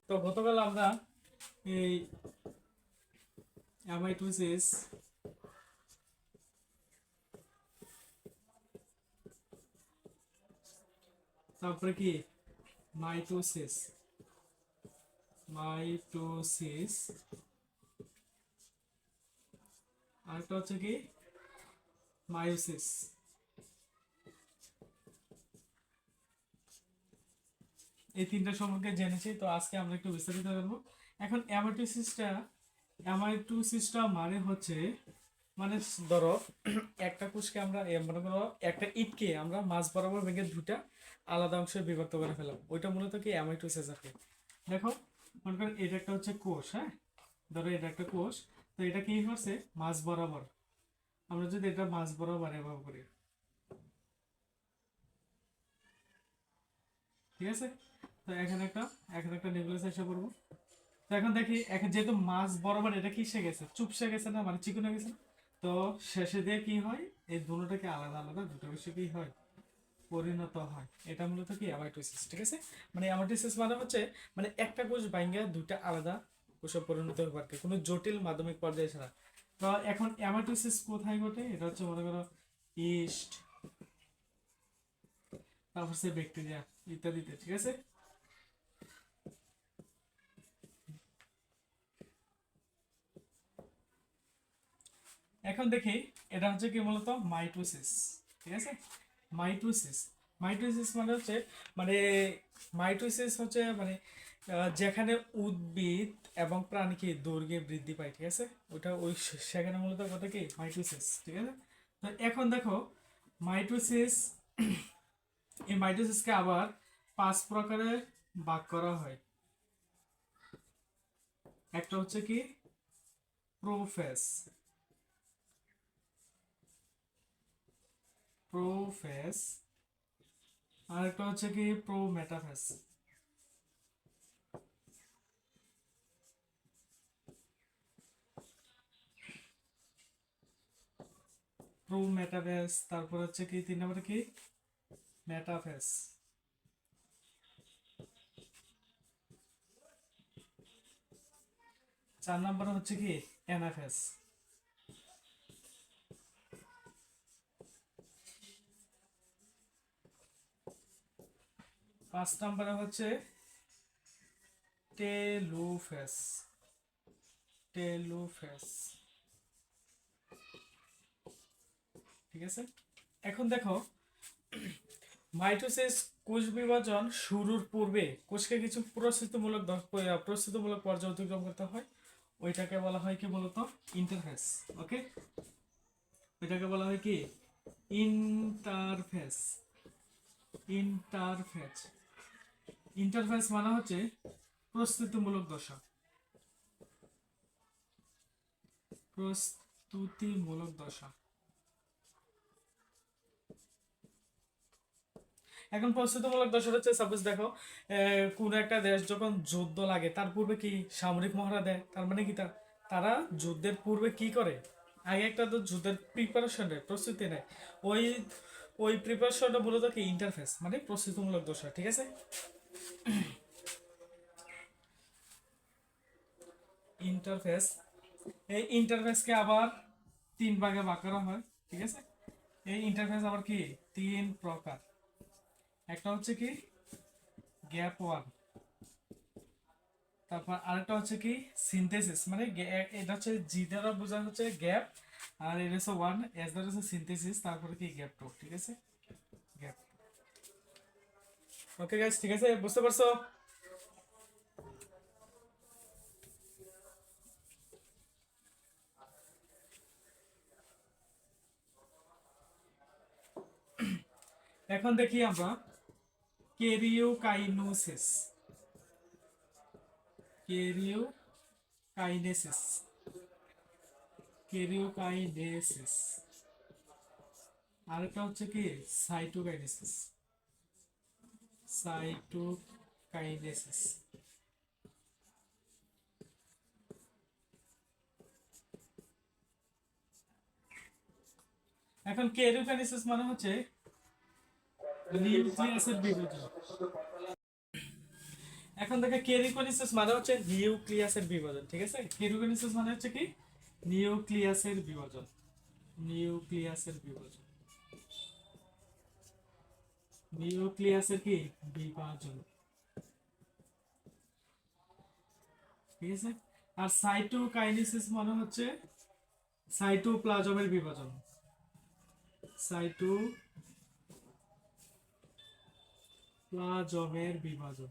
তো গতকাল আমরা এই অ্যামাইটোসিস তারপরে কি মাইটোসিস মাইটোসিস আরেকটা হচ্ছে কি মায়োসিস, এই তিনটা সম্পর্কে জেনেছি। তো আজকে আমরা একটু বিস্তারিত জানবো। এখন অ্যামাইটোসিসটা মানে হচ্ছে, মানে ধরো একটা কোষকে আমরা মনে করো একটা ইটকে আমরা মাঝ বরাবর ভেঙে দুটা আলাদা অংশে বিভক্ত করে ফেলাম, ওইটা মূলত কি অ্যামাইটোসিস আর কি। দেখো মনে করো এটা একটা হচ্ছে কোষ, হ্যাঁ, ধরো এটা একটা কোষ। তো এটা কি করছে মাঝ বরাবর, আমরা যদি এটা মাঝ বরাবর এভাবে করি, ঠিক আছে। তো এখানে একটা নিউক্লিয়াস এসে পড়বো। তো এখন দেখি, এখন যেহেতু মাছ বরাবর এটা কিসে গেছে, চুপসে গেছে না, মানে চিকনে গেছে না। তো শেষে দিয়ে কি হয়, এই দুটোকে আলাদা আলাদা দুটো বিষয় কি হয়, পরিণত হয়। এটা মূলত কি অ্যামাইটোসিস, ঠিক আছে। মানে অ্যামাইটোসিস মানে হচ্ছে মানে একটা কোষ ভাঙ্গা দুইটা আলাদা কোষে পরিণত হবে আর কি, কোনো জটিল মাধ্যমিক পর্যায়ে ছাড়া। তো এখন অ্যামাইটোসিস কোথায় ঘটে, এটা হচ্ছে মনে করো ইস্ট, তারপর সে ব্যাকটেরিয়া ইত্যাদিতে, ঠিক আছে। এখন দেখি এটা হচ্ছে কি মূলত মাইটোসিস, ঠিক আছে। মাইটোসিস মাইটোসিস মানে হচ্ছে মানে মাইটোসিস হচ্ছে মানে যেখানে উদ্ভিদ এবং প্রাণী কি দৈর্ঘ্যে বৃদ্ধি পায়, ঠিক আছে। ওটা ওই সেখানে মূলত কথা কি মাইটোসিস, ঠিক আছে। তো এখন দেখো মাইটোসিস, এই মাইটোসিসকে আবার 5 প্রকারে ভাগ করা হয়। একটা হচ্ছে কি প্রোফেস, প্রোফেস আর একটা হচ্ছে কি প্রোমেটাফেস। প্রোমেটাফেস, তারপর হচ্ছে কি 3 নম্বরে কি মেটাফেস, 4 নম্বরে হচ্ছে কি এনাফেস, 5 নম্বরে হচ্ছে টেলুফেস, টেলুফেস, ঠিক আছে। এখন দেখো মাইটোসিস কোষ বিভাজন শুরুর পূর্বে কোষকে কিছু প্রস্তুতিমূলক পর্যায় অতিক্রম করতে হয়। ওইটাকে বলা হয় কি বলতো ইন্টারফেস, ওকে। ওইটাকে বলা হয় কি ইন্টারফেস, ইন্টারফেস। ইন্টারফেস মানে হচ্ছে প্রস্তুতিমূলক দশা, প্রস্তুতিমূলক দশা। এখন প্রস্তুতিমূলক দশা হচ্ছে সাপোজ দেখো কোন একটা দেশ যখন যুদ্ধ লাগে তার পূর্বে কি সামরিক মহড়া দেয়, তার মানে কি তারা যুদ্ধের পূর্বে কি করে, আগে একটা তো যুদ্ধের প্রিপারেশন নেয়, প্রস্তুতি নেয়। ওই ওই প্রিপারেশনটা মূলত কি ইন্টারফেস মানে প্রস্তুতিমূলক দশা, ঠিক আছে। ইন্টারফেস, এই ইন্টারফেসকে আবার 3 ভাগে ভাগ করা হয়, ঠিক আছে। এই ইন্টারফেস আবার কি 3 প্রকার। একটা হচ্ছে কি গ্যাপ ওয়ান, তারপর আরেকটা হচ্ছে কি সিনথেসিস, মানে এটা হচ্ছে জি দ্বারা বোঝা হচ্ছে গ্যাপ, আর এটা হচ্ছে ওয়ান, এস দ্বারা হচ্ছে সিনথেসিস, তারপরে কি গ্যাপ টু, ঠিক আছে। গ্যাপ, ওকে গাইস, ঠিক আছে, বুঝতে পারছো। এখন দেখি আমরা কেরিওকাইনোসিস, কেরিওকাইনেসিস, কেরিওকাইনেসিস। আরেকটা হচ্ছে কি সাইটোকাইনেসিস, সাইটোকাইনেসিস। এখন কেরিওকাইনেসিস মানে হচ্ছে নিউক্লিয়াসের বিভাজন, এখন দেখো কেরিকোনিসিস মানে হচ্ছে নিউক্লিয়াসের বিভাজন, ঠিক আছে? কেরিকোনিসিস মানে হচ্ছে কি নিউক্লিয়াসের বিভাজন, নিউক্লিয়াসের বিভাজন, নিউক্লিয়াসের কি বিভাজন, ঠিক আছে? আর সাইটোকাইনেসিস মানে হচ্ছে সাইটোপ্লাজমের বিভাজন, সাইটোপ্লাজমের বিভাজন।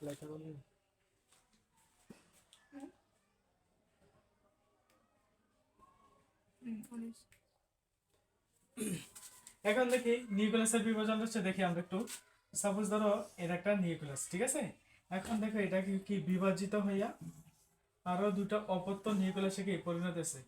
লেখা বলবো? এখন দেখি নিউক্লিয়াসের বিভাজন হচ্ছে, দেখি আমরা একটু। সাপোজ ধরো এটা একটা নিউক্লিয়াস, ঠিক আছে? এখন দেখো এটা কি কি বিভাজিত হইয়া আরো দুটো অপত্য নিউক্লিয়াসে কি পরিণত হয়েছে,